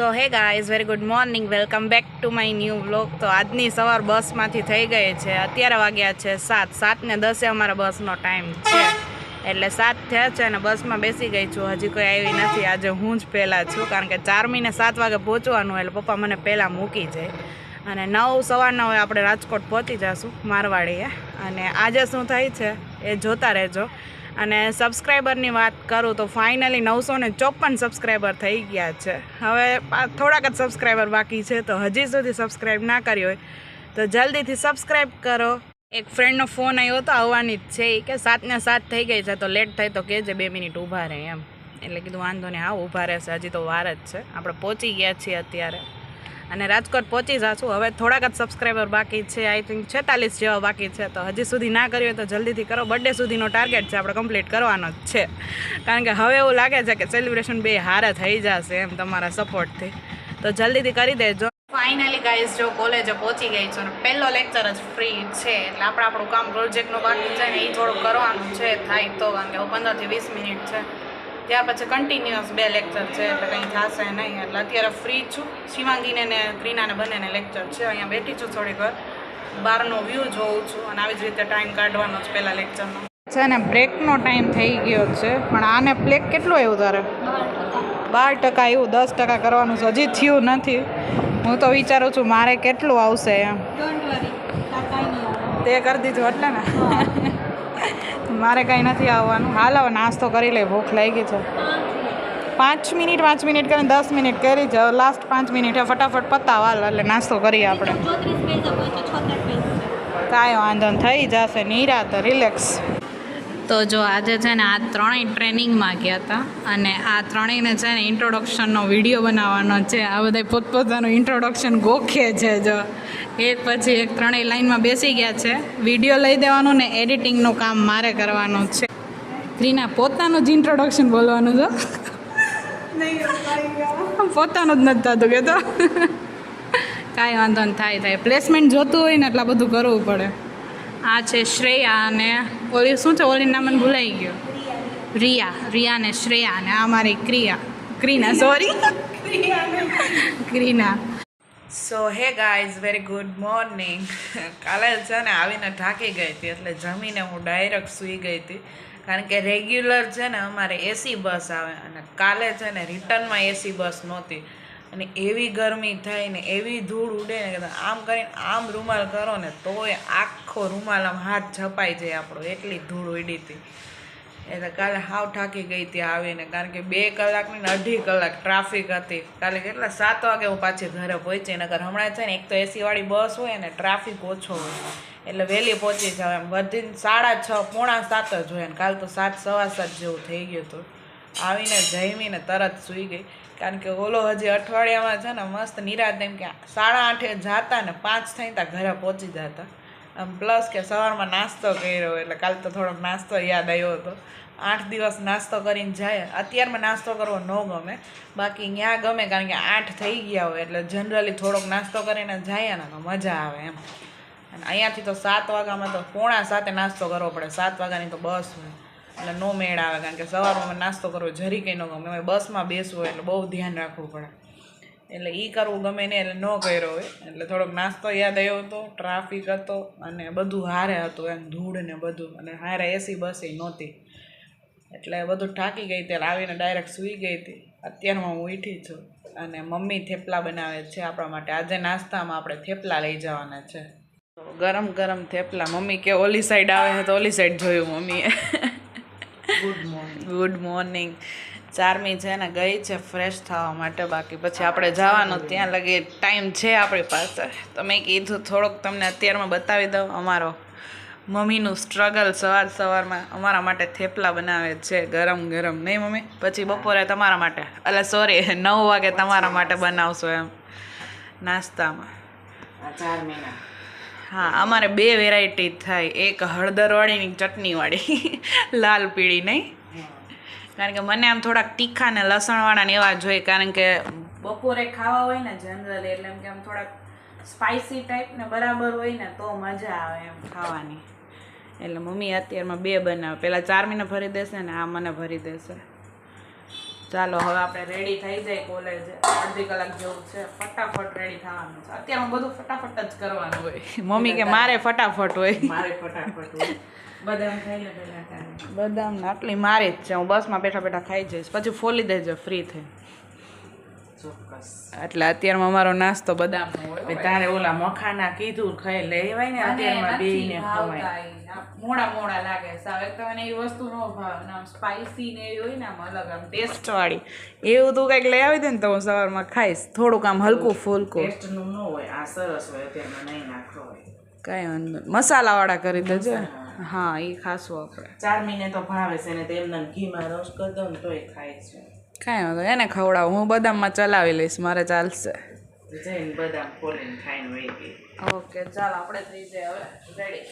So hey guys very good morning, welcome back to my new vlog. તો આજની સવાર બસમાંથી થઈ ગઈ છે. અત્યારે વાગ્યા છે 7:10 અમારા બસનો ટાઈમ છે, એટલે 7 થયા છે અને બસમાં બેસી ગઈ છું. હજી કોઈ આવી નથી. આજે હું જ પહેલાં છું, કારણ કે 4 મહિને 7 વાગે પહોંચવાનું, એટલે પપ્પા મને પહેલાં મૂકી જાય અને 9 સવા 9 આપણે રાજકોટ પહોંચી જઈશું મારવાડીએ. અને આજે શું થાય છે એ જોતા રહેજો. અને સબસ્ક્રાઈબરની વાત કરું તો ફાઇનલી 954 સબસ્ક્રાઈબર થઈ ગયા છે. હવે થોડાક જ સબસ્ક્રાઈબર બાકી છે, તો હજી સુધી સબસ્ક્રાઈબ ના કરી હોય તો જલ્દીથી સબસ્ક્રાઈબ કરો. એક ફ્રેન્ડનો ફોન આવ્યો તો આવવાની જ છે, એ કે 7:07 થઈ ગઈ છે, તો લેટ થાય તો કહેજે 2 મિનિટ ઊભા રહે એમ. એટલે કીધું વાંધો નહીં, હા ઊભા રહેશે, હજી તો વાર જ છે. આપણે પહોંચી ગયા છીએ અત્યારે અને રાજકોટ પહોંચી જશું. હવે થોડાક જ સબસ્ક્રાઈબર બાકી છે, આઈ થિંક 46 જેવા બાકી છે. તો હજી સુધી ના કર્યું હોય તો જલ્દીથી કરો. બર્થડે સુધીનો ટાર્ગેટ છે, આપણે કમ્પ્લીટ કરવાનો જ છે, કારણ કે હવે એવું લાગે છે કે સેલિબ્રેશન 2 હારા થઈ જશે એમ તમારા સપોર્ટથી. તો જલ્દીથી કરી દેજો. ફાઇનલી ગાઈઝ જો કોલેજે પહોંચી ગઈ છું અને પહેલો લેક્ચર જ ફ્રી છે, એટલે આપણું કામ પ્રોજેક્ટનું બાકી છે ને એ થોડુંક કરવાનું છે, થાય તો, કારણ કે 15 થી 20 મિનિટ છે. ત્યાર પછી કન્ટિન્યુઅસ 2 લેક્ચર છે, એટલે કંઈ થશે નહીં. એટલે અત્યારે ફ્રી છું. શિવાંગીને ને ક્રીનાને બંનેને લેક્ચર છે. અહીંયા બેઠી છું થોડીક વાર, બહારનો વ્યૂ જોઉં છું અને આવી જ રીતે ટાઈમ કાઢવાનો છે પહેલાં લેક્ચરનો. છે ને બ્રેકનો ટાઈમ થઈ ગયો છે, પણ આને બ્રેક કેટલું આવ્યું તારે? 12% આવ્યું. 10% કરવાનું છે, હજી થયું નથી. હું તો વિચારું છું મારે કેટલું આવશે એમ. તે કરી દીધું એટલે ને મારે કાંઈ નથી આવવાનું. હાલ હવે નાસ્તો કરી લે, ભૂખ લાગી છે. 5 મિનિટ કરીને 10 મિનિટ કરી છે. લાસ્ટ 5 મિનિટ ફટાફટ પતાવ હાલ, એટલે નાસ્તો કરીએ આપણે. કાંઈ વાંધો થઈ જશે, નિરાતે રિલેક્સ. તો જો આજે છે ને આ 3 ટ્રેનિંગમાં ગયા હતા અને આ 3ને છે ને ઇન્ટ્રોડક્શનનો વિડીયો બનાવવાનો છે. આ બધા પોતપોતાનું ઇન્ટ્રોડક્શન ગોખે છે. જો એક પછી એક 3 લાઈનમાં બેસી ગયા છે. વિડીયો લઈ દેવાનું ને એડિટિંગનું કામ મારે કરવાનું છે. ક્રીના પોતાનું જ ઇન્ટ્રોડક્શન બોલવાનું છે, પોતાનું જ નથી થતું કે તો કાંઈ વાંધો ને થાય. પ્લેસમેન્ટ જોતું હોય ને એટલા બધું કરવું પડે. આ છે શ્રેયા અને ઓલી શું છે, ઓલી નામ મને ભૂલાઈ ગયો, રિયા ને શ્રેયા ને આ મારી ક્રીના સો hey guys very good morning. કાલે છે ને આવીને થાકી ગઈ હતી, એટલે જમીને હું ડાયરેક્ટ સૂઈ ગઈ હતી, કારણ કે રેગ્યુલર છે ને અમારે એસી બસ આવે અને કાલે છે ને રિટર્નમાં એસી બસ નહોતી. અને એવી ગરમી થાય ને એવી ધૂળ ઉડે ને કે આમ કરીને આમ રૂમાલ કરો ને તોય આખો રૂમાલ આમ હાથ ઝપાઈ જાય આપણો, એટલી ધૂળ ઉડી હતી. એટલે કાલે હાવ થાકી ગઈ હતી આવીને, કારણ કે 2 કલાકની ને 2.5 કલાક ટ્રાફિક હતી. કાલે કેટલા 7 વાગે હું પાછી ઘરે પહોંચી. નગર હમણાં છે ને એક તો એસીવાળી બસ હોય ને ટ્રાફિક ઓછો હોય, એટલે વહેલી પહોંચી જાવ એમ. વધીને 6:30 પોણા 7 જ હોય ને કાલે તો 7 સવા 7 જેવું થઈ ગયું હતું. આવીને જમીને તરત સૂઈ ગઈ, કારણ કે ઓલો હજી અઠવાડિયામાં છે ને મસ્ત નિરાત એમ કે 8:30 જાતા ને 5 થઈ ત્યાં ઘરે પહોંચી જતા. આમ પ્લસ કે સવારમાં નાસ્તો કર્યો, એટલે કાલે તો થોડોક નાસ્તો યાદ આવ્યો હતો. 8 દિવસ નાસ્તો કરીને જાય. અત્યારમાં નાસ્તો કરવો ન ગમે, બાકી ત્યાં ગમે, કારણ કે 8 થઈ ગયા હોય એટલે જનરલી થોડોક નાસ્તો કરીને જાય ને તો મજા આવે એમ. અને અહીંયાથી તો 7 વાગ્યામાં તો પોણા 7 નાસ્તો કરવો પડે. 7 વાગ્યાની તો બસ હોય, એટલે નો મેળ આવે, કારણ કે સવારમાં નાસ્તો કરવો જરી કંઈ ન ગમે. બસમાં બેસવું હોય એટલે બહુ ધ્યાન રાખવું પડે, એટલે એ કરવું ગમે નહીં, એટલે ન કર્યો હોય. એટલે થોડોક નાસ્તો યાદ આવ્યો હતો, ટ્રાફિક હતો અને બધું હારે હતું એમ, ધૂળ ને બધું, અને હારે એસી બસ નહોતી, એટલે બધું થાકી ગઈ. ત્યારે આવીને ડાયરેક્ટ સૂઈ ગઈ હતી. અત્યારમાં હું ઉઠી છું અને મમ્મી થેપલા બનાવે છે આપણા માટે. આજે નાસ્તામાં આપણે થેપલા લઈ જવાના છે, ગરમ ગરમ થેપલા. મમ્મી કે ઓલી સાઈડ આવે છે તો ઓલી સાઈડ જોયું મમ્મીએ. Good morning. ચારમી છે ને ગઈ છે ફ્રેશ થવા માટે, બાકી પછી આપણે જવાનું. ત્યાં લગી ટાઈમ છે આપણી પાસે, તો મેં કીધું થોડોક તમને અત્યારમાં બતાવી દઉં અમારો મમ્મીનું સ્ટ્રગલ. સવારમાં અમારા માટે થેપલા બનાવે છે ગરમ ગરમ, નહીં મમ્મી? પછી બપોરે તમારા માટે, એટલે સોરી 9 વાગે તમારા માટે બનાવશો એમ નાસ્તામાં. 4 મહિના. હા, અમારે 2 વેરાયટી થાય, એક હળદરવાળીની ચટણીવાળી લાલ પીળી, નહીં? કારણ કે મને આમ થોડાક તીખા ને લસણવાળા ને એવા જોઈએ, કારણ કે બપોરે ખાવા હોય ને જનરલી, એટલે એમ કે આમ થોડાક સ્પાઇસી ટાઈપ ને બરાબર હોય ને તો મજા આવે એમ ખાવાની. એટલે મમ્મી અત્યારમાં 2 બનાવે. પહેલાં 4 મહિને ભરી દેશે ને આ મને ભરી દેશે. ચાલો હવે આપણે રેડી થઈ જાય કોલેજે. અડધી કલાક જેવું છે, ફટાફટ રેડી થવાનું છે. અત્યારે બધું ફટાફટ જ કરવાનું હોય. મમ્મી કે મારે ફટાફટ હોય. મારે ફટાફટ હોય. બદામ ખાઈ લે પહેલા તારે. બદામ આટલી મારી જ છે. હું બસમાં બેઠા બેઠા ખાઈ જઈશ, પછી ફોલી દેજો ફ્રી થઈ. ચોક્કસ. એટલે અત્યારમાં અમારો નાસ્તો બદામનો હોય. તારે ઓલા મખાના કીધું ખાઈ લેવાય ને અત્યારમાં બેયને ખવાય. મોડા લાગે સાવ. એક તો મને એ વસ્તુ નો ભાવે ને સ્પાઈસી ને એવી હોય ને આમ અલગ આમ ટેસ્ટ વાળી. એવું તું કંઈક લઈ આવી દે ને તો હું સવારમાં ખાઈશ. થોડુંક આમ હલકું ફૂલકું. ટેસ્ટનું ન હોય, આ સરસ હોય. અત્યારમાં નહીં નાખો હોય. કાંઈ વાંધો નહીં. મસાલાવાળા કરી દેજો. હા એ ખાશું આપણે. ચારમીને તો ભાવે છે ને તેમને ઘીમાં રોસ્ટ કરી દઉં ને તોય ખાય છે. કાંઈ વાંધો એને ખવડાવું. હું બદામમાં ચલાવી લઈશ, મારે ચાલશે. જઈને બદામ ફોલીને ખાઈને વહી ગઈ. ઓકે ચાલો આપણે થઈ જાય હવે રેડી.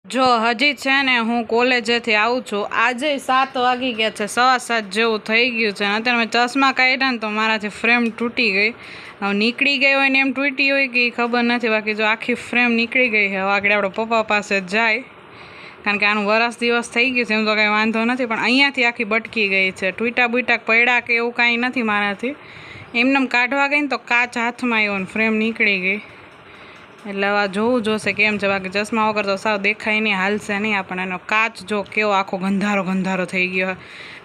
જો હજી છે ને હું કોલેજેથી આવું છું. આજે 7 વાગી ગયા છે, 7:15 જેવું થઈ ગયું છે. અત્યારે મેં ચશ્મા કાઢ્યા ને તો મારાથી ફ્રેમ તૂટી ગઈ. હવે નીકળી ગઈ હોય ને એમ તૂટી હોય કે ખબર નથી. બાકી જો આખી ફ્રેમ નીકળી ગઈ છે. હવે આગળ આપણે પપ્પા પાસે જાય, કારણ કે આનું વરસ દિવસ થઈ ગયું છે. એમ તો કાંઈ વાંધો નથી, પણ અહીંયાથી આખી બટકી ગઈ છે. ટૂટા બુટા પડ્યા કે એવું કાંઈ નથી મારાથી. એમને કાઢવા ગઈ ને તો કાચ હાથમાં આવ્યો ને ફ્રેમ નીકળી ગઈ. એટલે હવે જોવું જોશે કેમ છે. બાકી ચશ્મા વગર તો સાવ દેખાય નહીં, હાલશે નહીં આપણને. એનો કાચ જો કેવો આખો ગંધારો થઈ ગયો,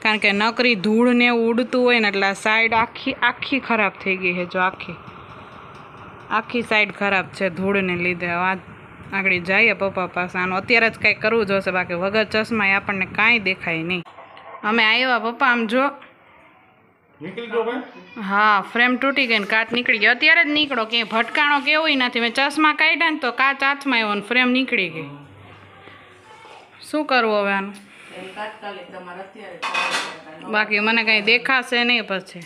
કારણ કે નકરી ધૂળ ને એવું ઉડતું હોય ને એટલે આ સાઈડ આખી ખરાબ થઈ ગઈ છે. જો આખી સાઈડ ખરાબ છે ધૂળને લીધે. હવે આગળ જઈએ પપ્પા પાસે. આનું અત્યારે જ કંઈક કરવું જોશે, બાકી વગર ચશ્મા આપણને કાંઈ દેખાય નહીં. અમે આવ્યા પપ્પા, આમ જો. હા ફ્રેમ તૂટી ગઈ ને કાચ નીકળી ગયો. અત્યારે જ નીકળો, ક્યાંય ભટકાણો કેવું નથી. મેં ચશ્મા કાઢ્યા ને તો કાચ હાથમાં આવ્યો ને ફ્રેમ નીકળી ગઈ. શું કરવું હવે આનું? બાકી મને કંઈ દેખાશે નહીં. પછી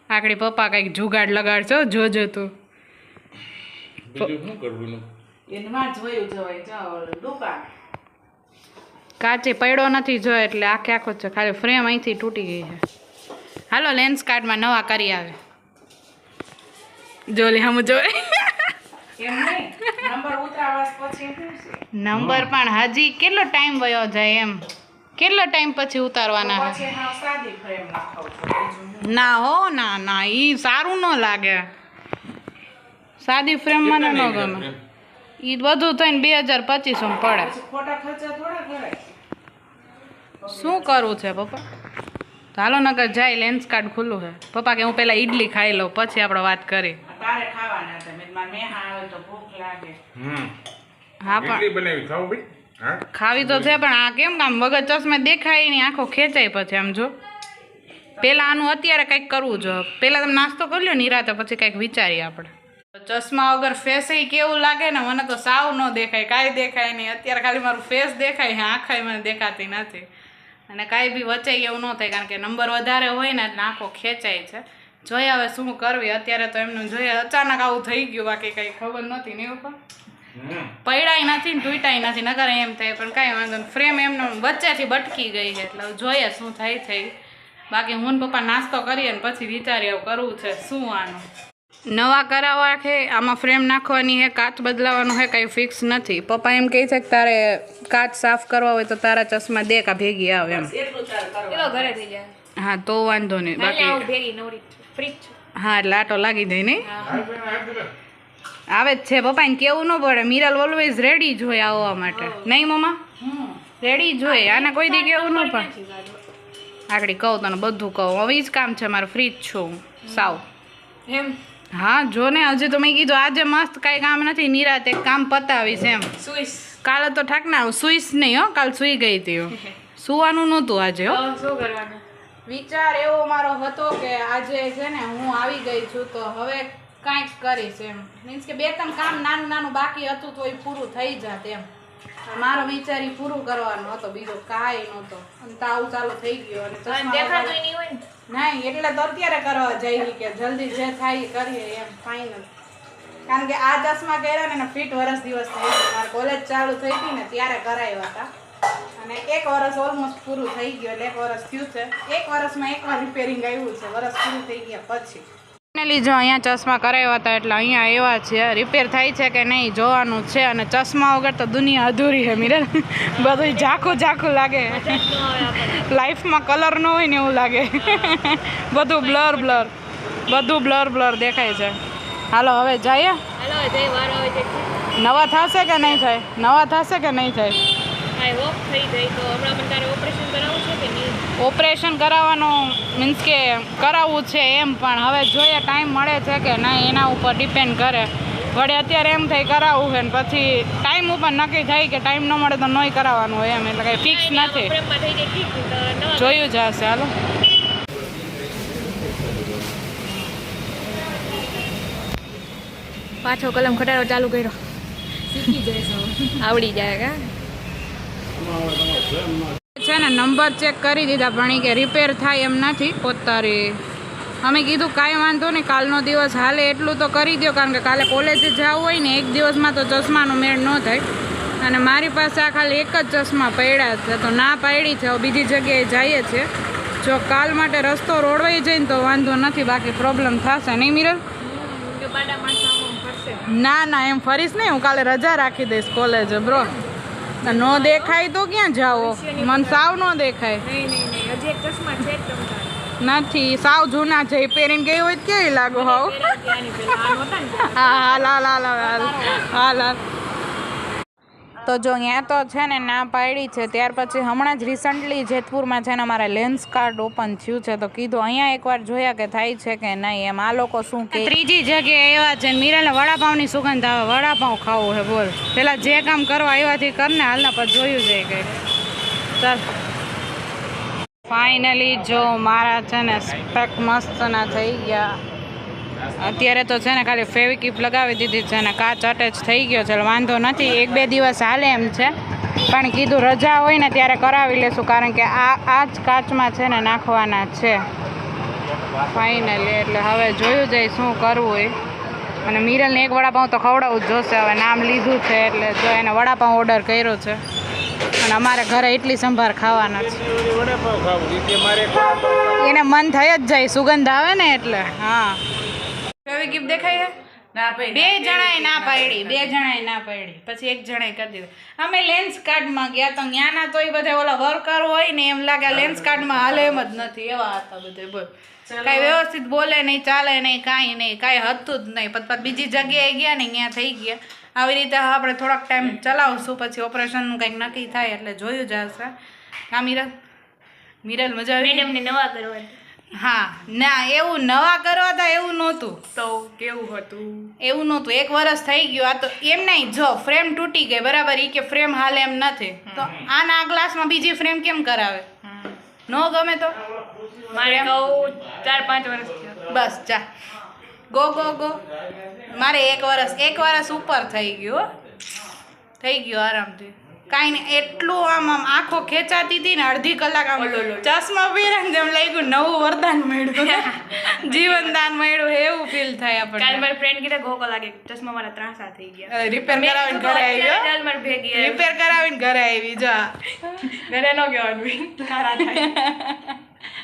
આકડી પપ્પા કંઈક જુગાડ લગાડશો, જોજો તું. કાચે પડ્યો નથી જો, એટલે આખો છે. ખાલી ફ્રેમ અહીંથી તૂટી ગઈ છે. હાલો લેન્સ કાર્ડમાં નવા કરી આવે. જો લે હમ જો નંબર પણ હજી કેટલો ટાઈમ વયો જાય એમ. કેટલો ટાઈમ પછી ઉતારવાના? ના હો ના ઈ સારું ન લાગે. સાદી ફ્રેમ મને ન ગમે. ઈ બધું થઈને 2025 પડે. શું કરવું છે પપ્પા? ચાલો નકર જાય, લેન્સ કાર્ડ ખુલ્લું છે. પપ્પા કે હું પહેલાં ઈડલી ખાઈ લઉં પછી આપણે વાત કરી. હા પણ ખાવી તો છે, પણ આ કેમ કામ વગર ચશ્મે દેખાય નહીં, આંખો ખેંચાય પછી. આમ જો પહેલાં આનું અત્યારે કંઈક કરવું જો. પહેલાં તમે નાસ્તો કરી લો નિરાતે, પછી કંઈક વિચારીએ આપણે. ચશ્મા વગર ફેસ કેવું લાગે ને, મને તો સાવ ન દેખાય, કાંઈ દેખાય નહીં. અત્યારે ખાલી મારું ફેસ દેખાય છે, આંખાય મને દેખાતી નથી. અને કાંઈ બી વચાઈ એવું ન થાય, કારણ કે નંબર વધારે હોય ને એટલે આંખો ખેંચાય છે. જોઈએ હવે શું કરવી. અત્યારે તો એમનું જોઈએ અચાનક આવું થઈ ગયું, બાકી કંઈ ખબર નથી ને. એવું પૈડાય નથી ને તૂટાય નથી, નગર એમ થાય. પણ કાંઈ વાંધો નહીં, ફ્રેમ એમને વચ્ચેથી બટકી ગઈ છે. એટલે જોઈએ શું થાય થઈ. બાકી હું ને પપ્પા નાસ્તો કરીએ ને પછી વિચારીએ કરવું છે શું આનું. નવા કરાવવા છે, આમાં ફ્રેમ નાખવાની છે, કાચ બદલાવાનું છે, કાંઈ ફિક્સ નથી. પપ્પા એમ કહે છે કે તારે કાચ સાફ કરવા હોય તો તારા ચશ્મા દે કા ભેગી આવે એમ. હા તો વાંધો નહીં. બાકી હા એટલે આટો લાગી જાય નહીં. આવે જ છે પપ્પાને કેવું ન પડે. મિરલ ઓલવેઝ રેડી જ હોય આવવા માટે, નહીં મમ્મા? રેડી જ હોય. આને કોઈ દી કેવું ન પડે. આગળ કહું તને બધું કહું. હવે જ કામ છે મારું, ફ્રી જ છું સાવ એમ. હા જો ને, હજી તો મેં કીધું આજે મસ્ત કાંઈ કામ નથી, નિરાત એક કામ પતાવીશ એમ. કાલે તો ઠાકના સુઈશ નહીં હો, કાલ સુઈ ગઈ હતી. સુવાનું નહોતું આજે હો. શું કરવાનું વિચાર એવો મારો હતો કે આજે છે ને હું આવી ગઈ છું તો હવે કાંઈક કરીશ એમ. મીન્સ કે 2-3 કામ નાનું બાકી હતું તો એ પૂરું થઈ જાત એમ. મારો વિચાર પૂરું કરવાનો હતો, બીજો કાંઈ નહોતો. અને તાવ ચાલુ થઈ ગયો અને દેખાતું નહીં હોય નહીં, એટલે તો અત્યારે કરવા જઈએ કે જલ્દી જે થાય કરીએ એમ ફાઇનલ. કારણ કે આ ચશ્મા કર્યા ને ફિટ વરસ દિવસ થઈ ગયો. મારે કોલેજ ચાલુ થઈ હતી ને ત્યારે કરાવ્યા હતા, અને 1 વર્ષ ઓલમોસ્ટ પૂરું થઈ ગયું. એટલે 1 વર્ષ થયું છે. 1 વર્ષમાં એકવાર રિપેરિંગ આવ્યું છે, વર્ષ પૂરું થઈ ગયા પછી. ફાઇનલી જો અહીંયા ચશ્મા કરાવ્યા હતા એટલે અહીંયા એવા છે રિપેર થાય છે કે નહીં જોવાનું છે અને ચશ્મા વગર તો દુનિયા અધૂરી છે મિરર બધું ઝાખું ઝાખું લાગે લાઈફમાં કલર ન હોય ને એવું લાગે બધું બ્લર દેખાય છે હાલો હવે જઈએ નવા થશે કે નહીં થાય ઓપરેશન કરાવવાનું મીન્સ કે કરાવવું છે એમ પણ હવે જોઈએ ટાઈમ મળે છે કે નહીં એના ઉપર ડિપેન્ડ કરે વળે અત્યારે એમ થાય કરાવવું છે ને પછી ટાઈમ ઉપર નક્કી થાય કે ટાઈમ ન મળે તો નહીં કરાવવાનું હોય એમ એટલે કંઈ ફિક્સ નથી જોયું જશે હાલો પાછો કલમ ખટારો ચાલુ કર્યો શીખી જઈશ આવડી જાય કા છે ને નંબર ચેક કરી દીધા પણ ઈ કે રિપેર થાય એમ નથી પોતારી અમે કીધું કાંઈ વાંધો નહીં કાલનો દિવસ હાલે એટલું તો કરી દો કારણ કે કાલે કોલેજે જવું હોય ને એક દિવસમાં તો ચશ્માનો મેળ ન થાય અને મારી પાસે આ ખાલી એક જ ચશ્મા પડ્યા છે તો ના પાડી છે બીજી જગ્યાએ જઈએ છીએ જો કાલ માટે રસ્તો રોડવાઈ જાય ને તો વાંધો નથી બાકી પ્રોબ્લેમ થશે નહીં મિરર ના એમ ફરીશ નહીં હું કાલે રજા રાખી દઈશ કોલેજ બ્રો ન દેખાય તો ક્યાં જાઓ મન સાવ ન દેખાય નથી સાવ જૂના છે પહેરીને ગઈ હોય કેવી લાગો હાવ હાલ તો જો ત્યાં તો છે ને ના પાડી છે ત્યાર પછી હમણાં જ રિસન્ટલી જેતપુરમાં છે ને અમારા લેન્સ કાર્ડ ઓપન થયું છે તો કીધું અહીંયા એકવાર જોયા કે થાય છે કે નહીં એમ આ લોકો શું કે ત્રીજી જગ્યાએ એવા છે મિરાને વડાપાઉંની સુગંધ આવે વડાપાઉં ખાવું છે બોલ પેલા જે કામ કરવા આવ્યાથી કરને હાલના પર જોયું જાય કંઈક ચાલ ફાઇનલી જો મારા છે ને સ્પેક મસ્તના થઈ ગયા અત્યારે તો છે ને ખાલી ફેવિકિપ લગાવી દીધી છે ને કાચ અટેચ થઈ ગયો છે વાંધો નથી 1-2 દિવસ હાલે એમ છે પણ કીધું રજા હોય ને ત્યારે કરાવી લેશું કારણ કે આ જ કાચમાં છે ને નાખવાના છે ફાઇનલી એટલે હવે જોયું જાય શું કરવું હોય અને મિરલને એક વડાપાઉં તો ખવડાવવું જ જોશે હવે નામ લીધું છે એટલે જો એને વડાપાઉં ઓર્ડર કર્યો છે અને અમારે ઘરે ઇડલી સંભાર ખાવાના છે એને મન થઈ જ જાય સુગંધ આવે ને એટલે હા ફેવિકિપ દેખાય છે બે જણાએ ના પાડી પછી એક જણાએ કરી દીધું અમે લેન્સ કાર્ડમાં ગયા તો ત્યાંના તો એ બધા ઓલા વર્કર હોય ને એમ લાગે લેન્સ કાર્ડમાં હાલે એમ જ નથી એવા હતા બધે બોલ કાંઈ વ્યવસ્થિત બોલે નહીં ચાલે નહીં કાંઈ હતું જ નહીં પછી બીજી જગ્યાએ ગયા ને ત્યાં થઈ ગયા આવી રીતે આપણે થોડાક ટાઈમ ચલાવશું પછી ઓપરેશનનું કંઈક નક્કી થાય એટલે જોયું જશે હા મિરલ મજા આવી મેડમને નવા કરવા હા ના એવું નવા કરવા હતા એવું નહોતું તો કેવું હતું એવું નહોતું 1 વર્ષ થઈ ગયું આ તો એમ નહીં જો ફ્રેમ તૂટી ગઈ બરાબર એ કે ફ્રેમ હાલે એમ નથી તો આના ગ્લાસમાં બીજી ફ્રેમ કેમ કરાવે ન ગમે તો મારે કહું 4-5 વર્ષ થયા બસ જા ગો મારે 1 વર્ષ ઉપર થઈ ગયું આરામથી કાંઈ નહીં એટલું આમ આંખો ખેંચાતી હતી ને અડધી કલાક આમ ચશ્મા પહેર્યા ને એમ લાગ્યું નવું વરદાન મળ્યું જીવનદાન મળ્યું એવું ફીલ થાય આપણને કાલ મારી ફ્રેન્ડ કીધા ગોકો લાગે ચશ્મા મારા ત્રાસા થઈ ગયા રિપેર કરાવીને ઘરે આવી જા ઘરે ન કહેવાનું તારા થાય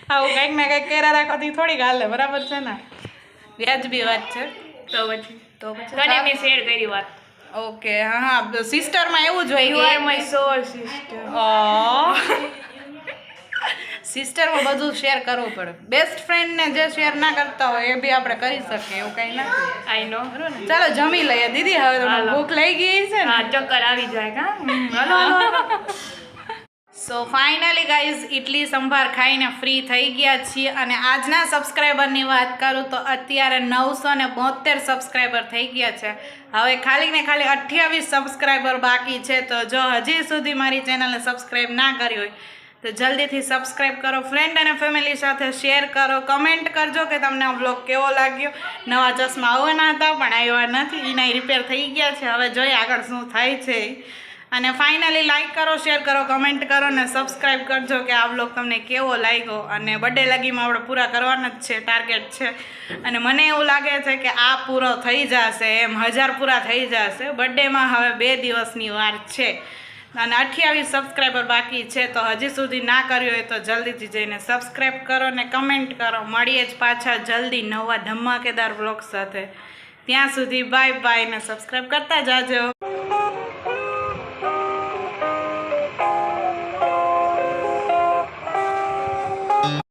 આવું કંઈક ને કંઈક કર્યા રાખવાથી થોડીક હાલે બરાબર છે ને વ્યાજબી વાત છે તો પછી તને મેં શેર કરી વાત ઓકે હા સિસ્ટરમાં એવું જ હોય you are my soul sister સિસ્ટરમાં બધું શેર કરવું પડે બેસ્ટ ફ્રેન્ડને જે શેર ના કરતા હોય એ બી આપણે કરી શકીએ એવું કંઈ નથી આઈ નો ચાલો જમી લઈએ દીદી હવે તમને ભૂખ લઈ ગઈ છે ને હા ચક્કર આવી જાય કા so finally guys idli sambar ખાઈને ફ્રી થઈ ગયા છીએ અને આજના સબસ્ક્રાઈબરની વાત કરું તો અત્યારે 972 સબસ્ક્રાઈબર થઈ ગયા છે હવે ખાલી ને ખાલી 28 સબસ્ક્રાઈબર બાકી છે તો જો હજી સુધી મારી ચેનલને સબસ્ક્રાઈબ ના કરી હોય તો જલ્દીથી સબસ્ક્રાઈબ કરો ફ્રેન્ડ અને ફેમિલી સાથે શેર કરો કમેન્ટ કરજો કે તમને આ બ્લોગ કેવો લાગ્યો નવા ચશ્મા આવવાના હતા પણ આવ્યા નથી એના રિપેર થઈ ગયા છે હવે જોઈએ આગળ શું થાય છે અને ફાઇનલી લાઇક કરો શેર કરો કમેન્ટ કરો ને સબસ્ક્રાઈબ કરજો કે આ બ્લોગ તમને કેવો લાગ્યો અને બર્થડે લગીમાં આપણે પૂરા કરવાના જ છે ટાર્ગેટ છે અને મને એવું લાગે છે કે આ પૂરો થઈ જશે એમ 1000 પૂરા થઈ જશે બર્થડેમાં હવે 2 દિવસની વાર છે અને 28 સબસ્ક્રાઈબર બાકી છે, તો હજી સુધી ના કર્યું હોય તો જલ્દીથી જઈને સબસ્ક્રાઈબ કરો ને કમેન્ટ કરો. મળીએ જ પાછા જલ્દી નવા ધમાકેદાર વ્લોગ સાથે. ત્યાં સુધી બાય બાય ને સબસ્ક્રાઈબ કરતા જાજો.